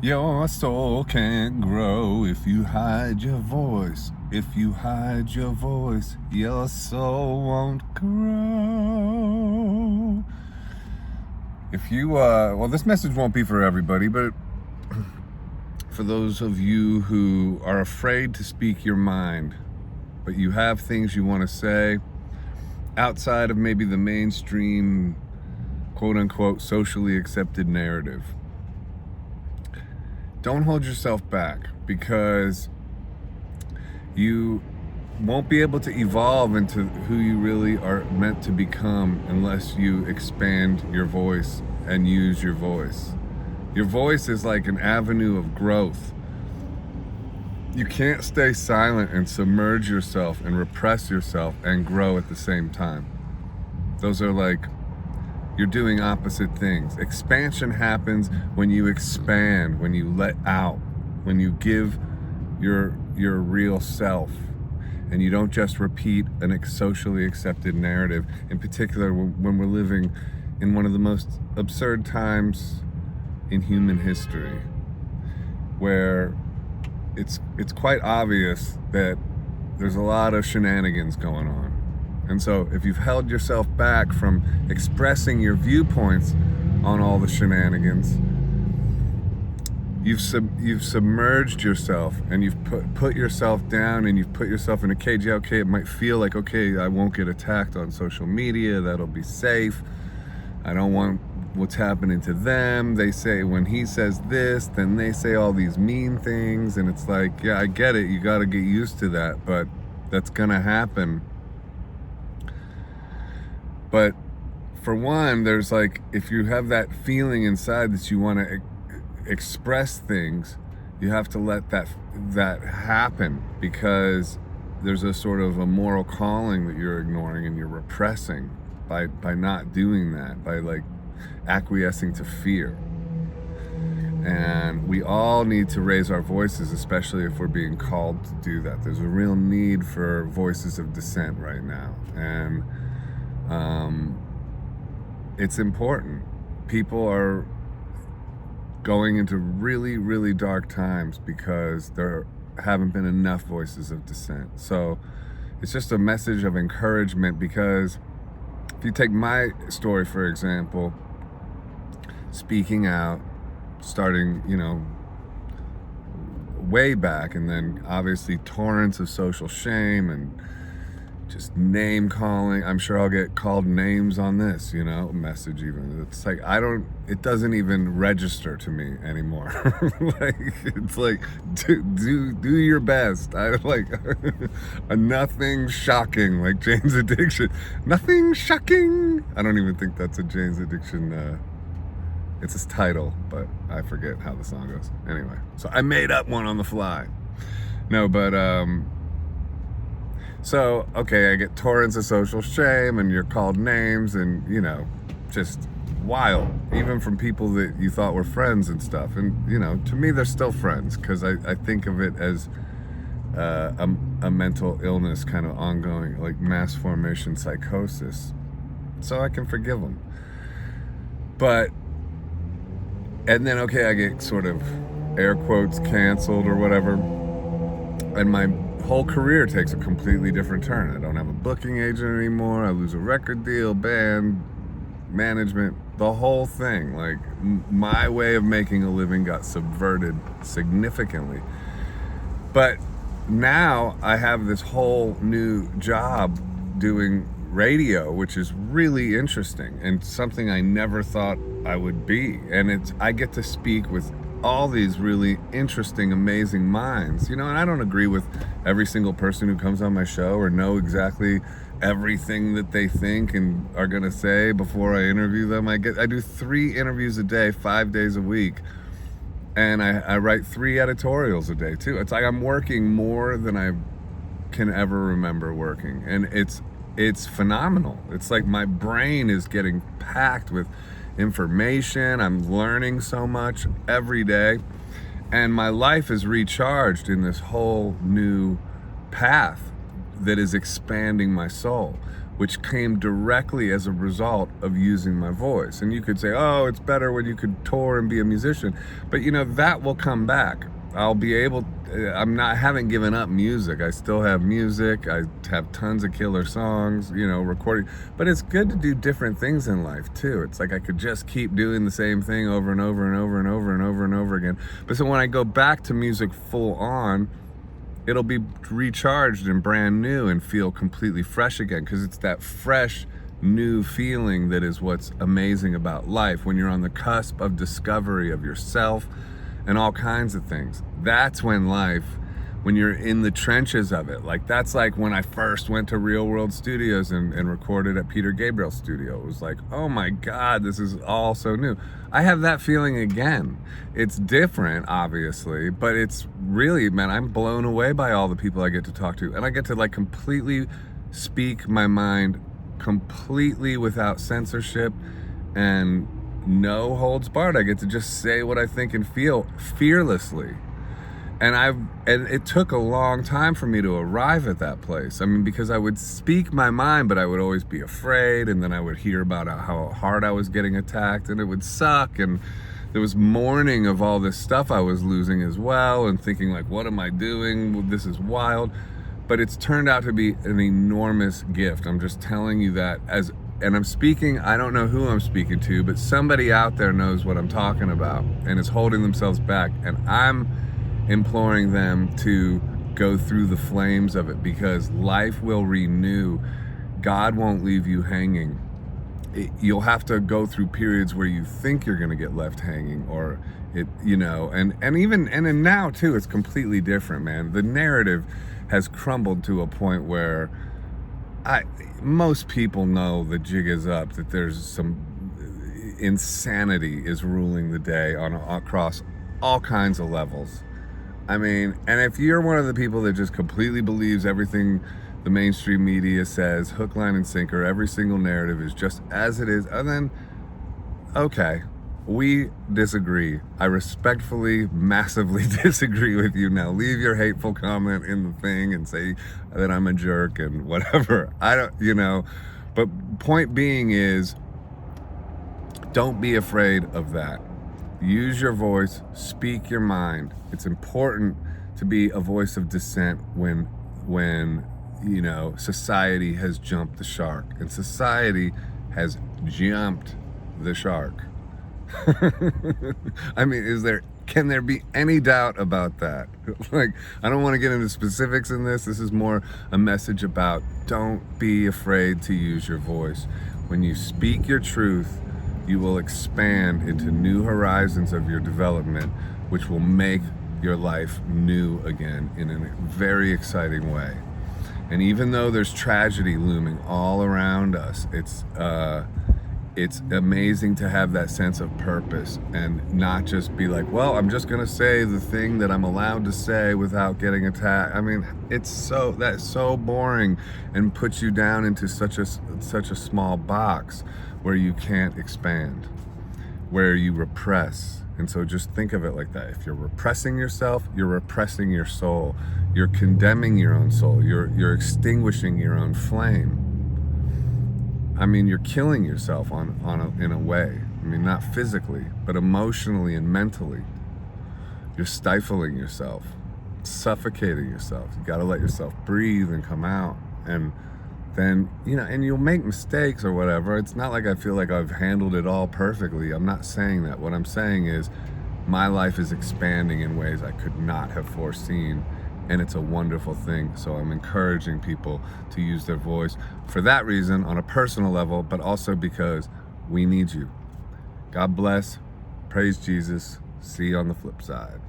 Your soul can't grow if you hide your voice. If you hide your voice, your soul won't grow. If you, well, this message won't be for everybody, but for those of you who are afraid to speak your mind, but you have things you want to say outside of maybe the mainstream, quote unquote, socially accepted narrative. Don't hold yourself back, because you won't be able to evolve into who you really are meant to become unless you expand your voice and use your voice. Your voice is like an avenue of growth. You can't stay silent and submerge yourself and repress yourself and grow at the same time. Those are like, you're doing opposite things. Expansion happens when you expand, when you let out, when you give your real self, and you don't just repeat a socially accepted narrative, in particular when we're living in one of the most absurd times in human history, where it's quite obvious that there's a lot of shenanigans going on. And so if you've held yourself back from expressing your viewpoints on all the shenanigans, you've submerged yourself, and you've put yourself down, and you've put yourself in a cage. Yeah, okay, it might feel like, okay, I won't get attacked on social media, that'll be safe. I don't want what's happening to them. They say when he says this, then they say all these mean things, and it's like, yeah, I get it, you got to get used to that, but that's gonna happen. But for one, there's like, if you have that feeling inside that you want to express things, you have to let that happen, because there's a sort of a moral calling that you're ignoring and you're repressing by not doing that, by like acquiescing to fear. And we all need to raise our voices, especially if we're being called to do that. There's a real need for voices of dissent right now, and it's important. People are going into really, really dark times because there haven't been enough voices of dissent. So it's just a message of encouragement, because if you take my story, for example, speaking out, starting, way back, and then obviously torrents of social shame and just name calling. I'm sure I'll get called names on this, message even. It's like, it doesn't even register to me anymore. Like, it's like, do your best. I like nothing shocking, like Jane's Addiction. Nothing shocking. I don't even think that's a Jane's Addiction, it's his title, but I forget how the song goes. Anyway, so I made up one on the fly. No, but, so, okay, I get torrents of social shame, and you're called names, and, just wild, even from people that you thought were friends and stuff. And, to me, they're still friends, because I think of it as a mental illness, kind of ongoing, like mass formation psychosis. So I can forgive them. But, and then, okay, I get sort of air quotes canceled or whatever, and my whole career takes a completely different turn. I don't have a booking agent anymore. I lose a record deal, band, management, the whole thing. Like, my way of making a living got subverted significantly. But now I have this whole new job doing radio, which is really interesting and something I never thought I would be. And I get to speak with all these really interesting, amazing minds, and I don't agree with every single person who comes on my show or know exactly everything that they think and are gonna say before I interview them. I do 3 interviews a day, 5 days a week, and I write 3 editorials a day too. It's like I'm working more than I can ever remember working, and it's phenomenal. It's like my brain is getting packed with information. I'm learning so much every day, and my life is recharged in this whole new path that is expanding my soul. which came directly as a result of using my voice. And you could say, oh, it's better when you could tour and be a musician. But that will come back. I'll be able, haven't given up music. I still have music. I have tons of killer songs, recording. But it's good to do different things in life too. It's like I could just keep doing the same thing over and over and over and over and over and over again. But so when I go back to music full on, it'll be recharged and brand new and feel completely fresh again, because it's that fresh, new feeling that is what's amazing about life. When you're on the cusp of discovery of yourself and all kinds of things, that's when you're in the trenches of it. Like, that's like when I first went to Real World Studios and recorded at Peter Gabriel's studio. It was like, oh my God, this is all so new. I have that feeling again. It's different, obviously, but it's really, man, I'm blown away by all the people I get to talk to. And I get to like completely speak my mind completely without censorship and no holds barred. I get to just say what I think and feel fearlessly. And it took a long time for me to arrive at that place. I mean, because I would speak my mind, but I would always be afraid. And then I would hear about how hard I was getting attacked, and it would suck. And there was mourning of all this stuff I was losing as well, and thinking like, what am I doing? This is wild. But it's turned out to be an enormous gift. I'm just telling you that and I'm speaking, I don't know who I'm speaking to, but somebody out there knows what I'm talking about and is holding themselves back. And I'm imploring them to go through the flames of it, because life will renew. God won't leave you hanging. You'll have to go through periods where you think you're going to get left hanging, or and now too, it's completely different, man. The narrative has crumbled to a point where most people know the jig is up, that there's some insanity is ruling the day across all kinds of levels. I mean, and if you're one of the people that just completely believes everything the mainstream media says, hook, line, and sinker, every single narrative is just as it is, and then, okay, we disagree. I respectfully, massively disagree with you. Now leave your hateful comment in the thing and say that I'm a jerk and whatever. I don't, but point being is, don't be afraid of that. Use your voice, speak your mind. It's important to be a voice of dissent when society has jumped the shark, and society has jumped the shark. I mean, can there be any doubt about that? Like, I don't want to get into specifics in this. This is more a message about don't be afraid to use your voice. When you speak your truth, you will expand into new horizons of your development, which will make your life new again in a very exciting way. And even though there's tragedy looming all around us, it's amazing to have that sense of purpose and not just be like, well, I'm just gonna say the thing that I'm allowed to say without getting attacked. I mean, that's so boring and puts you down into such a small box where you can't expand, where you repress. And so just think of it like that. If you're repressing yourself, you're repressing your soul. You're condemning your own soul. You're extinguishing your own flame. I mean, you're killing yourself in a way. I mean, not physically, but emotionally and mentally. You're stifling yourself, suffocating yourself. You got to let yourself breathe and come out. And then, and you'll make mistakes or whatever. It's not like I feel like I've handled it all perfectly. I'm not saying that. What I'm saying is my life is expanding in ways I could not have foreseen. And it's a wonderful thing. So I'm encouraging people to use their voice for that reason, on a personal level, but also because we need you. God bless. Praise Jesus. See you on the flip side.